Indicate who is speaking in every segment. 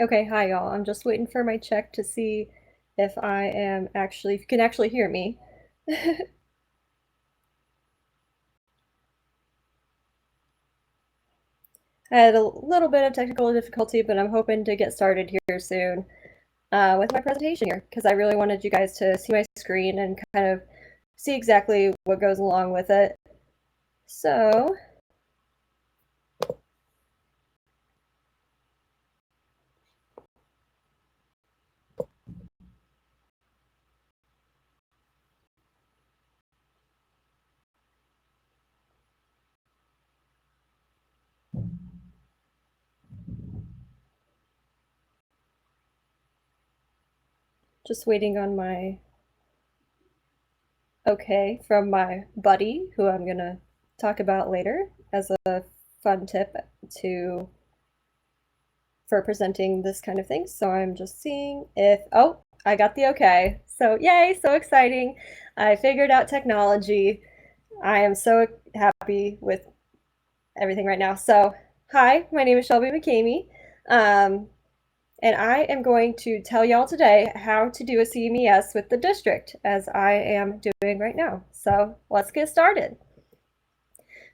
Speaker 1: Okay, hi y'all. I'm just waiting for my check to see if if you can actually hear me. I had a little bit of technical difficulty, but I'm hoping to get started here soon with my presentation here because I really wanted you guys to see my screen and kind of see exactly what goes along with it. So, just waiting on my okay from my buddy, who I'm gonna talk about later as a fun tip to for presenting this kind of thing. So I'm just seeing if, oh, I got the okay. So yay, so exciting. I figured out technology. I am so happy with everything right now. So hi, my name is Shelby McCamey. And I am going to tell y'all today how to do a CMES with the district as I am doing right now. So let's get started.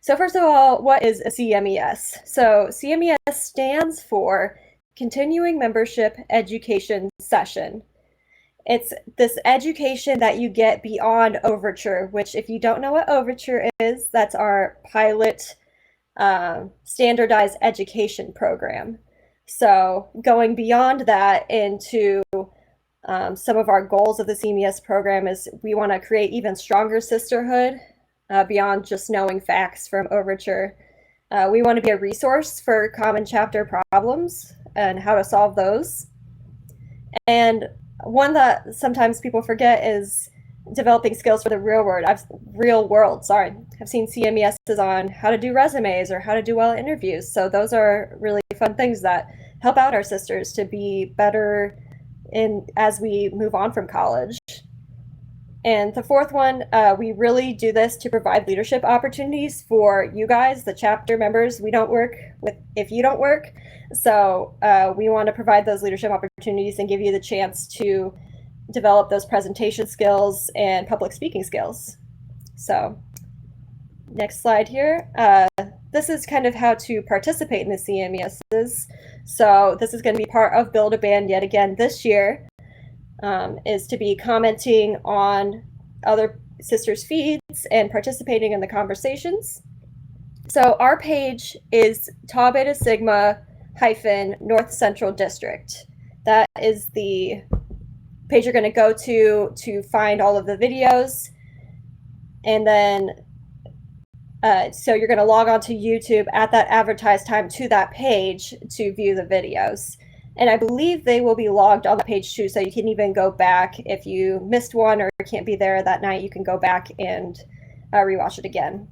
Speaker 1: So first of all, what is a CMES? So CMES stands for Continuing Membership Education Session. It's this education that you get beyond Overture, which if you don't know what Overture is, that's our pilot standardized education program. So going beyond that into some of our goals of the CMES program is we want to create even stronger sisterhood beyond just knowing facts from Overture. We want to be a resource for common chapter problems and how to solve those. And one that sometimes people forget is developing skills for the real world. I've seen CMESs on how to do resumes or how to do well interviews. So those are really fun things that help out our sisters to be better in as we move on from college. And the fourth one, we really do this to provide leadership opportunities for you guys, the chapter members. We don't work with if you don't work. So we want to provide those leadership opportunities and give you the chance to develop those presentation skills and public speaking skills. So next slide here. This is kind of how to participate in the CMESs. So this is going to be part of Build a Band yet again this year. Is to be commenting on other sisters' feeds and participating in the conversations. So our page is Tau Beta Sigma North Central District. That is the page you're going to go to find all of the videos. And then, so you're going to log on to YouTube at that advertised time to that page to view the videos. And I believe they will be logged on the page too, so you can even go back if you missed one or can't be there that night, you can go back and rewatch it again.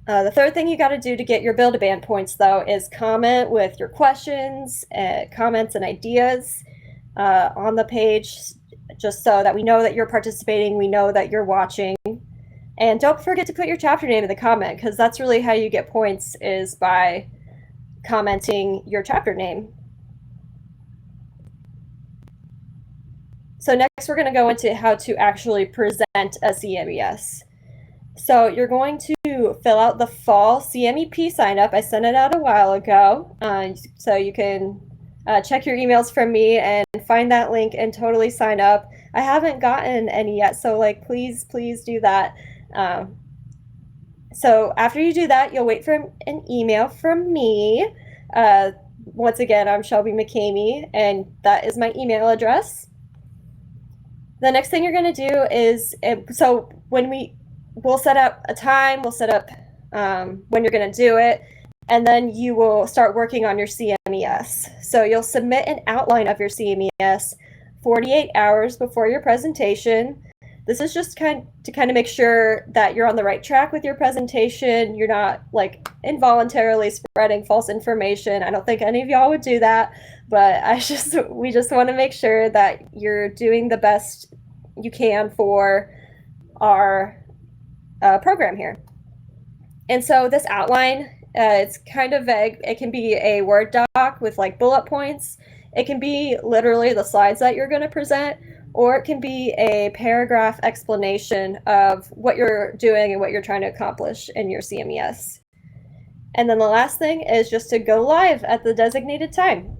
Speaker 1: The third thing you got to do to get your Build-A-Band points, though, is comment with your questions, comments, and ideas on the page, just so that we know that you're participating, we know that you're watching. And don't forget to put your chapter name in the comment, because that's really how you get points, is by commenting your chapter name. So next we're going to go into how to actually present a CMES. So you're going to fill out the fall CMEP sign up. I sent it out a while ago, so you can check your emails from me and find that link and totally sign up. I haven't gotten any yet, so please do that. So after you do that, you'll wait for an email from me. Once again, I'm Shelby McCamey, and that is my email address. The next thing you're going to do is, so when we'll set up a time, we'll set up when you're going to do it, and then you will start working on your CMES. So you'll submit an outline of your CMES 48 hours before your presentation. This is just to kind of make sure that you're on the right track with your presentation. You're not involuntarily spreading false information. I don't think any of y'all would do that, but we just want to make sure that you're doing the best you can for our program here. And so this outline It's kind of vague. It can be a Word doc with like bullet points. It can be literally the slides that you're going to present, or it can be a paragraph explanation of what you're doing and what you're trying to accomplish in your CMES. And then the last thing is just to go live at the designated time.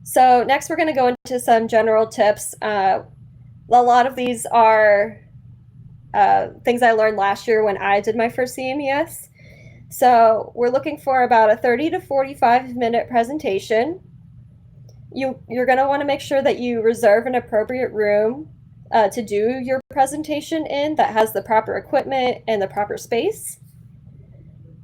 Speaker 1: So next we're going to go into some general tips. A lot of these are things I learned last year when I did my first CMES. So we're looking for about a 30 to 45-minute presentation. You're going to want to make sure that you reserve an appropriate room to do your presentation in that has the proper equipment and the proper space.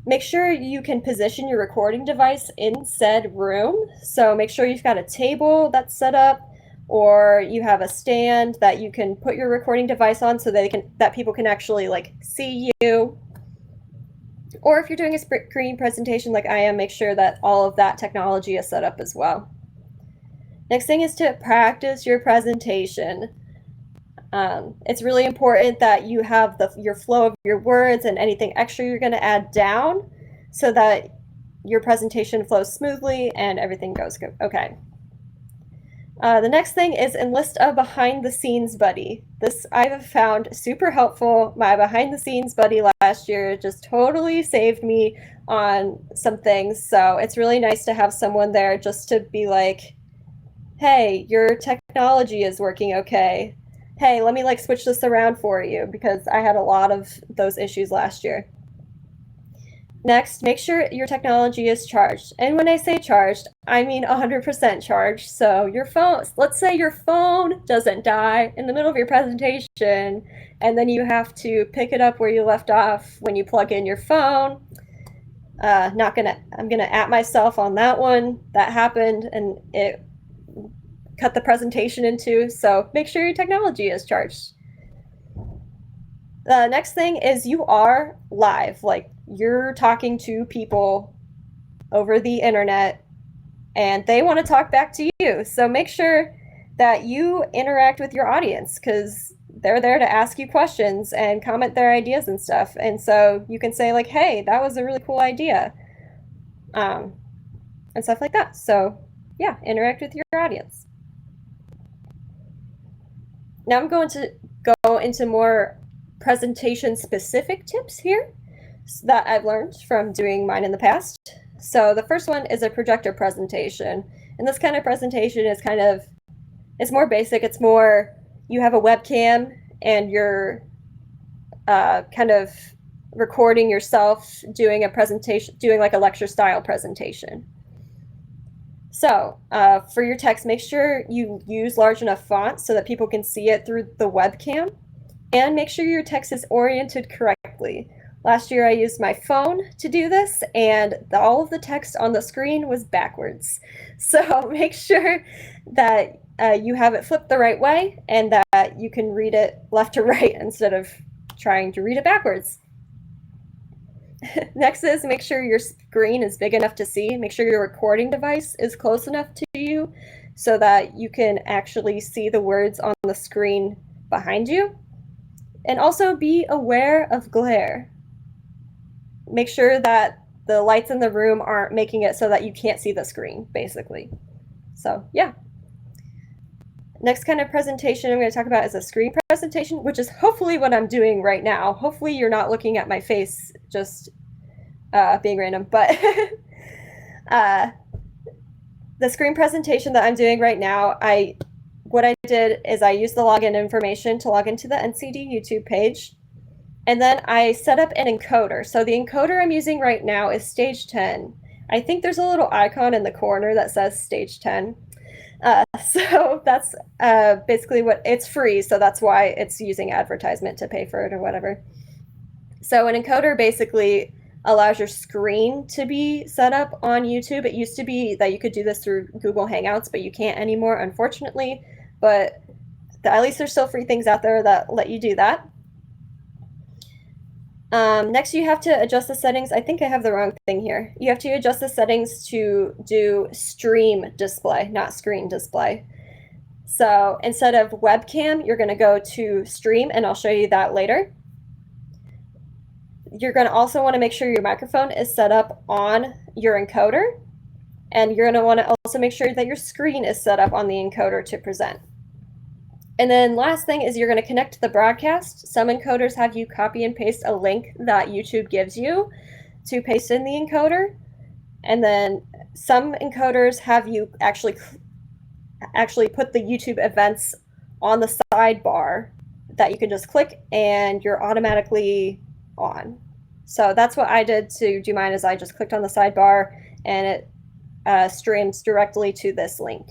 Speaker 1: Make sure you can position your recording device in said room. So make sure you've got a table that's set up, or you have a stand that you can put your recording device on so that people can actually like see you. Or if you're doing a screen presentation like I am, make sure that all of that technology is set up as well. Next thing is to practice your presentation. It's really important that you have your flow of your words and anything extra you're going to add down so that your presentation flows smoothly and everything goes okay. The next thing is enlist a behind-the-scenes buddy. This I've found super helpful. My behind-the-scenes buddy last year just totally saved me on some things. So it's really nice to have someone there just to be like, hey, your technology is working okay. Hey, let me like switch this around for you, because I had a lot of those issues last year. Next, make sure your technology is charged. And when I say charged, I mean 100% charged. So your phone, let's say your phone doesn't die in the middle of your presentation, and then you have to pick it up where you left off when you plug in your phone. I'm gonna at myself on that one. That happened, and it cut the presentation in two. So make sure your technology is charged. The next thing is you are live. Like, you're talking to people over the internet and they want to talk back to you. So make sure that you interact with your audience, because they're there to ask you questions and comment their ideas and stuff. And so you can say like, hey, that was a really cool idea, and stuff like that. So yeah, interact with your audience. Now I'm going to go into more presentation specific tips here that I've learned from doing mine in the past. So the first one is a projector presentation. And this kind of presentation is it's more basic. It's more, you have a webcam and you're kind of recording yourself doing a presentation, doing like a lecture style presentation. So for your text, make sure you use large enough font so that people can see it through the webcam, and make sure your text is oriented correctly. Last year I used my phone to do this, and all of the text on the screen was backwards. So make sure that you have it flipped the right way and that you can read it left to right instead of trying to read it backwards. Next is make sure your screen is big enough to see. Make sure your recording device is close enough to you so that you can actually see the words on the screen behind you. And also be aware of glare. Make sure that the lights in the room aren't making it so that you can't see the screen, basically. So yeah. Next kind of presentation I'm going to talk about is a screen presentation, which is hopefully what I'm doing right now. Hopefully you're not looking at my face just being random, but the screen presentation that I'm doing right now, what I did is I used the login information to log into the NCD YouTube page, and then I set up an encoder. So the encoder I'm using right now is stage 10. I think there's a little icon in the corner that says stage 10. So that's basically it's free, so that's why it's using advertisement to pay for it or whatever. So an encoder basically allows your screen to be set up on YouTube. It used to be that you could do this through Google Hangouts, but you can't anymore, unfortunately. But at least there's still free things out there that let you do that. Next, you have to adjust the settings. I think I have the wrong thing here. You have to adjust the settings to do stream display, not screen display. So instead of webcam, you're going to go to stream, and I'll show you that later. you're going to also want to make sure your microphone is set up on your encoder, and you're going to want to also make sure that your screen is set up on the encoder to present. And then last thing is you're going to connect to the broadcast. Some encoders have you copy and paste a link that YouTube gives you to paste in the encoder. And then some encoders have you actually put the YouTube events on the sidebar that you can just click and you're automatically on. So that's what I did to do mine, is I just clicked on the sidebar and it streams directly to this link.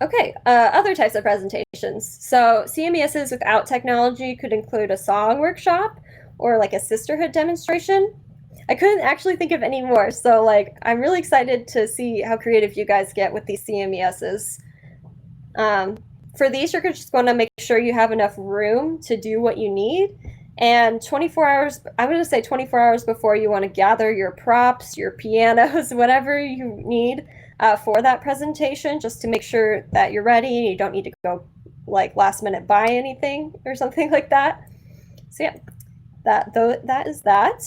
Speaker 1: Okay, other types of presentations. So CMESs without technology could include a song workshop or like a sisterhood demonstration. I couldn't actually think of any more, so like I'm really excited to see how creative you guys get with these CMESs. For these, you're just going to make sure you have enough room to do what you need. And 24 hours, I'm going to say 24 hours before you want to gather your props, your pianos, whatever you need for that presentation, just to make sure that you're ready and you don't need to go like last minute buy anything or something like that. So yeah, that is that.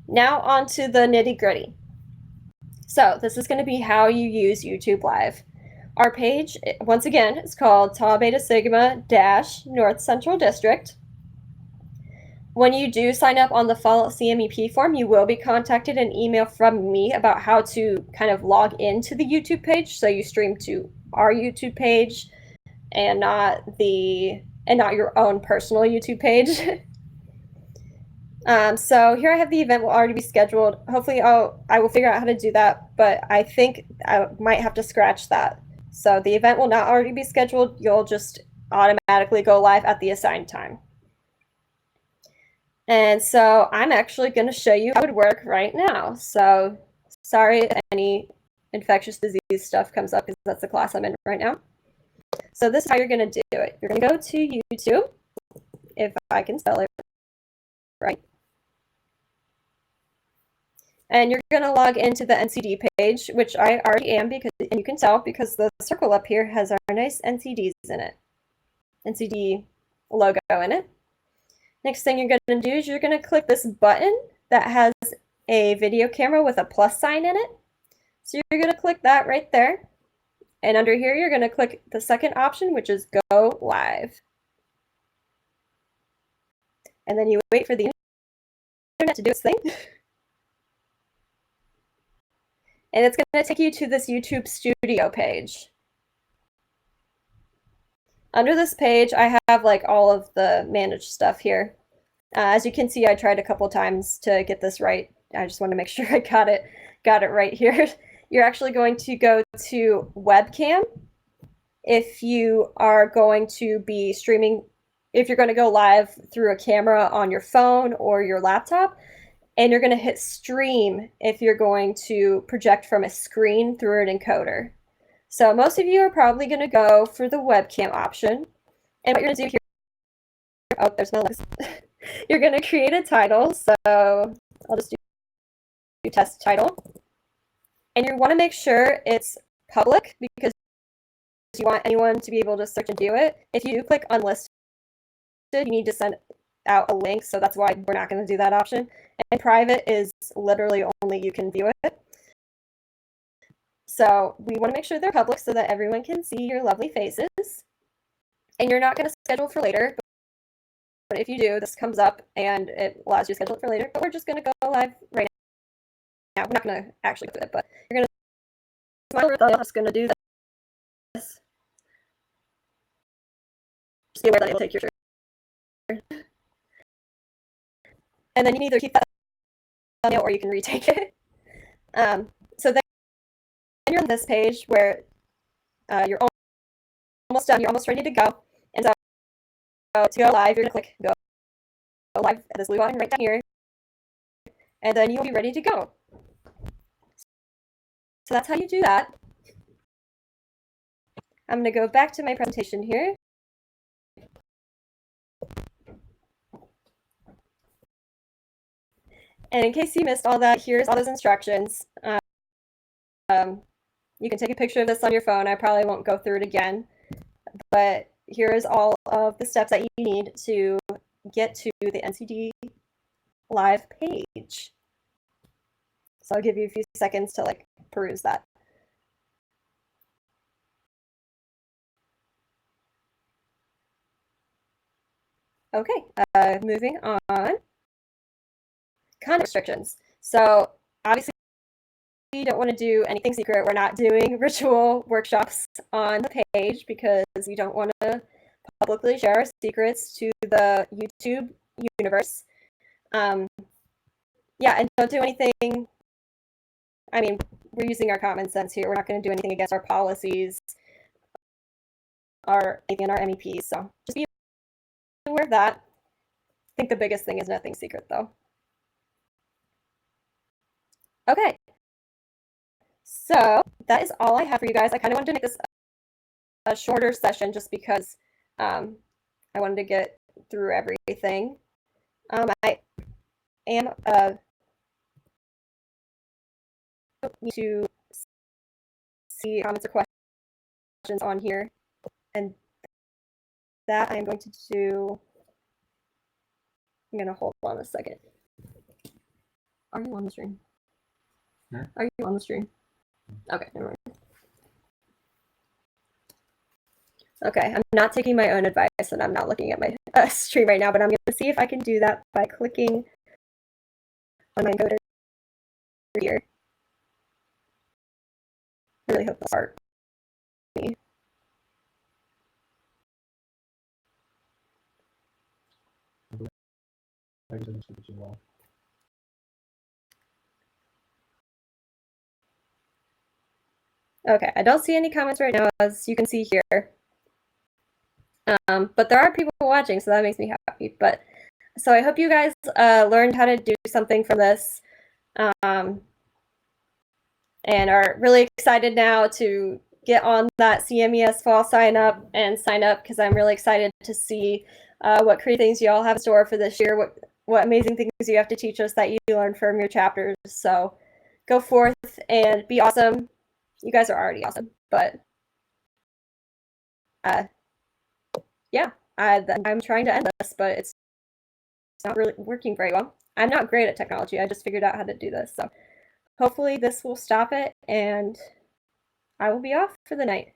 Speaker 1: Now on to the nitty gritty. So this is going to be how you use YouTube Live. Our page, once again, is called Tau Beta Sigma - North Central District. When you do sign up on the Follow CMEP form, you will be contacted an email from me about how to kind of log into the YouTube page, so you stream to our YouTube page and not your own personal YouTube page. So here I have the event will already be scheduled. Hopefully I will figure out how to do that, but I think I might have to scratch that. So the event will not already be scheduled. You'll just automatically go live at the assigned time. And so I'm actually going to show you how it would work right now. So sorry if any infectious disease stuff comes up, because that's the class I'm in right now. So this is how you're going to do it. You're going to go to YouTube, if I can spell it right. And you're going to log into the NCD page, which I already am, and you can tell because the circle up here has our nice NCDs in it, NCD logo in it. Next thing you're going to do is you're going to click this button that has a video camera with a plus sign in it. So you're going to click that right there. And under here, you're going to click the second option, which is Go Live. And then you wait for the internet to do its thing. And it's going to take you to this YouTube Studio page. Under this page, I have like all of the managed stuff here. As you can see, I tried a couple times to get this right. I just want to make sure I got it right here. You're actually going to go to webcam if you are going to be streaming, if you're going to go live through a camera on your phone or your laptop. And you're going to hit stream if you're going to project from a screen through an encoder. So most of you are probably going to go for the webcam option. And what you're going to do here, oh, there's no links. You're going to create a title. So I'll just do test title. And you want to make sure it's public, because you want anyone to be able to search and view it. If you click unlisted, you need to send out a link, so that's why we're not going to do that option. And private is literally only you can view it. So we want to make sure they're public so that everyone can see your lovely faces. And you're not going to schedule for later, but if you do, this comes up and it allows you to schedule it for later. But we're just going to go live right now. We're not going to actually do it, but you're going to smile with us. I'm just going to do this. Just be aware that it will take your turn. And then you can either keep that thumbnail or you can retake it. So then you're on this page where you're almost done. You're almost ready to go. And so to go live, you're going to click go live at this blue button right down here. And then you'll be ready to go. So that's how you do that. I'm going to go back to my presentation here. And in case you missed all that, here's all those instructions. You can take a picture of this on your phone. I probably won't go through it again. But here is all of the steps that you need to get to the NCD live page. So I'll give you a few seconds to like peruse that. Okay, moving on. Content restrictions. So obviously you don't want to do anything secret. We're not doing ritual workshops on the page because we don't want to publicly share our secrets to the YouTube universe. Yeah, and don't do anything. I mean, we're using our common sense here. We're not going to do anything against our policies or anything in our MEPs. So just be aware of that. I think the biggest thing is nothing secret, though. Okay. So that is all I have for you guys. I kind of wanted to make this a shorter session just because I wanted to get through everything. I am to see comments or questions on here, and that I'm going to do. I'm going to hold on a second. Are you on the stream?
Speaker 2: Yeah.
Speaker 1: Are you on the stream? Okay, never mind. Okay, I'm not taking my own advice and I'm not looking at my stream right now, but I'm going to see if I can do that by clicking on my encoder here. I really hope that's hard. Okay, I don't see any comments right now, as you can see here. But there are people watching, so that makes me happy. But so I hope you guys learned how to do something from this, and are really excited now to get on that CMES fall sign up because I'm really excited to see what creative things you all have in store for this year. What amazing things you have to teach us that you learn from your chapters. So go forth and be awesome. You guys are already awesome, but yeah, I'm trying to end this, but it's not really working very well. I'm not great at technology. I just figured out how to do this. So hopefully this will stop it and I will be off for the night.